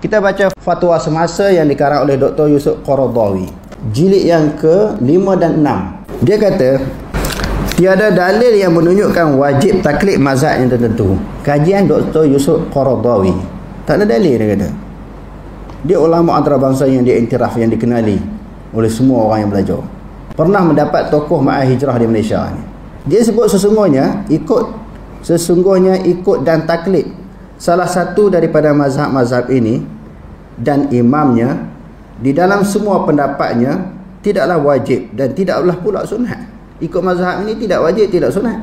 Kita baca fatwa semasa yang dikarang oleh Dr. Yusuf Qaradawi, jilid yang ke-5 dan 6. Dia kata, tiada dalil yang menunjukkan wajib taklid mazhab yang tertentu. Kajian Dr. Yusuf Qaradawi. Tak ada dalil, dia kata. Dia ulama antarabangsa yang diiktiraf, yang dikenali oleh semua orang yang belajar. Pernah mendapat tokoh ma'al hijrah di Malaysia ni. Dia sebut sesungguhnya ikut dan taklid salah satu daripada mazhab-mazhab ini dan imamnya di dalam semua pendapatnya tidaklah wajib dan tidaklah pula sunat. Ikut mazhab ini tidak wajib, tidak sunat.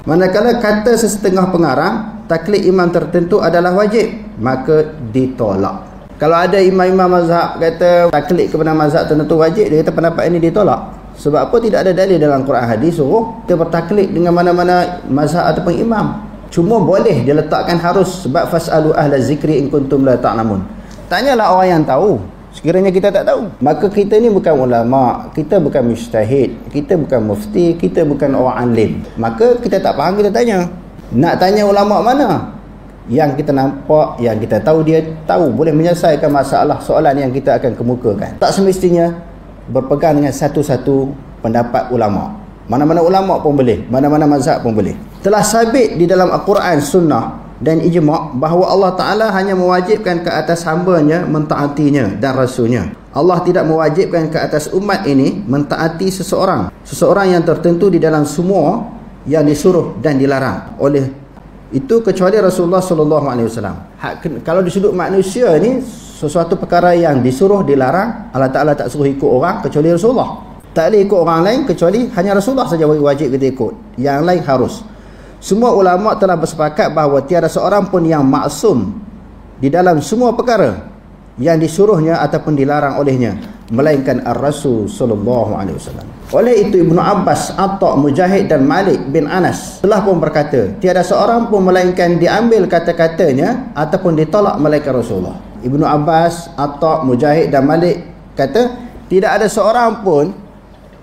Manakala kata sesetengah pengarang taklid imam tertentu adalah wajib, maka ditolak. Kalau ada imam-imam mazhab kata taklid kepada mazhab tertentu wajib, dia kata pendapat ini ditolak. Sebab apa? Tidak ada dalil dalam Quran hadis suruh kita bertaklid dengan mana-mana mazhab ataupun imam. Cuma boleh dia letakkan harus, sebab fasalu ahla zikri in kuntum la ta'lamun. Tanyalah orang yang tahu. Sekiranya kita tak tahu, maka kita ni bukan ulama, kita bukan mujtahid, kita bukan mufti, kita bukan orang alim. Maka kita tak faham, kita tanya. Nak tanya ulama mana? Yang kita nampak, yang kita tahu dia tahu, boleh menyelesaikan masalah soalan yang kita akan kemukakan. Tak semestinya berpegang dengan satu-satu pendapat ulama. Mana-mana ulama pun boleh, mana-mana mazhab pun boleh. Telah sabit di dalam Al-Quran, Sunnah dan ijma' bahawa Allah Ta'ala hanya mewajibkan ke atas hambanya mentaatinya dan rasulnya. Allah tidak mewajibkan ke atas umat ini mentaati seseorang yang tertentu di dalam semua yang disuruh dan dilarang oleh itu kecuali Rasulullah SAW. Kalau di sudut manusia ni, sesuatu perkara yang disuruh dilarang, Allah Ta'ala tak suruh ikut orang kecuali Rasulullah. Tak boleh ikut orang lain kecuali hanya Rasulullah saja wajib kita ikut. Yang lain harus. Semua ulama telah bersepakat bahawa tiada seorang pun yang maksum di dalam semua perkara yang disuruhnya ataupun dilarang olehnya, melainkan Ar-Rasul sallallahu alaihi wasallam. Oleh itu Ibnu Abbas, Atta', Mujahid dan Malik bin Anas telah pun berkata, tiada seorang pun melainkan diambil kata-katanya ataupun ditolak melainkan Rasulullah. Ibnu Abbas, Atta', Mujahid dan Malik kata, tidak ada seorang pun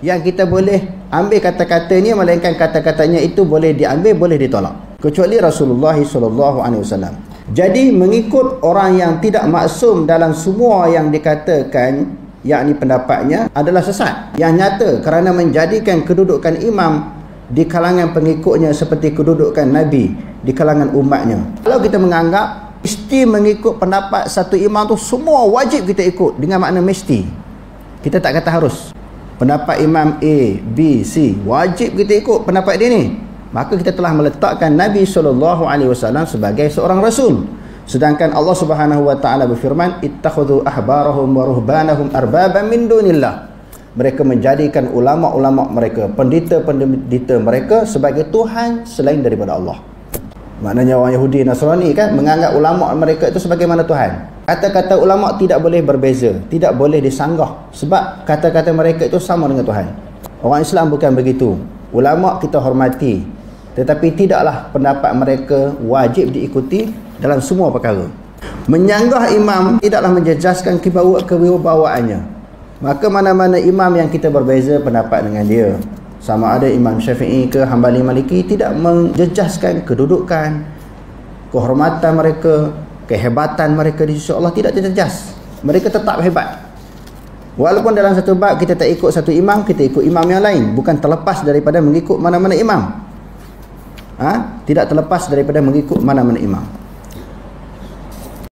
yang kita boleh ambil kata-katanya melainkan kata-katanya itu boleh diambil, boleh ditolak, kecuali Rasulullah SAW. Jadi mengikut orang yang tidak maksum dalam semua yang dikatakan, yakni pendapatnya, adalah sesat yang nyata kerana menjadikan kedudukan imam di kalangan pengikutnya seperti kedudukan Nabi di kalangan umatnya. Kalau kita menganggap mesti mengikut pendapat satu imam tu semua wajib kita ikut, dengan makna mesti, kita tak kata harus. Pendapat imam A, B, C wajib kita ikut pendapat dia ni, maka kita telah meletakkan Nabi SAW sebagai seorang rasul. Sedangkan Allah Subhanahu wa taala berfirman, ittakhadhu ahbarahum wa ruhbanahum arbaban min dunillah. Mereka menjadikan ulama-ulama mereka, pendeta-pendeta mereka sebagai tuhan selain daripada Allah. Maknanya orang Yahudi Nasrani kan menganggap ulama mereka itu sebagaimana Tuhan. Kata-kata ulama tidak boleh berbeza, tidak boleh disanggah, sebab kata-kata mereka itu sama dengan Tuhan. Orang Islam bukan begitu. Ulama kita hormati, tetapi tidaklah pendapat mereka wajib diikuti dalam semua perkara. Menyanggah imam tidaklah menjejaskan kewibawaannya. Maka mana-mana imam yang kita berbeza pendapat dengan dia, sama ada Imam Syafi'i ke Hambali Maliki, tidak menjejaskan kedudukan, kehormatan mereka, kehebatan mereka di sisi Allah, tidak terjejas. Mereka tetap hebat. Walaupun dalam satu bab kita tak ikut satu imam, kita ikut imam yang lain, bukan terlepas daripada mengikut mana-mana imam. Tidak terlepas daripada mengikut mana-mana imam.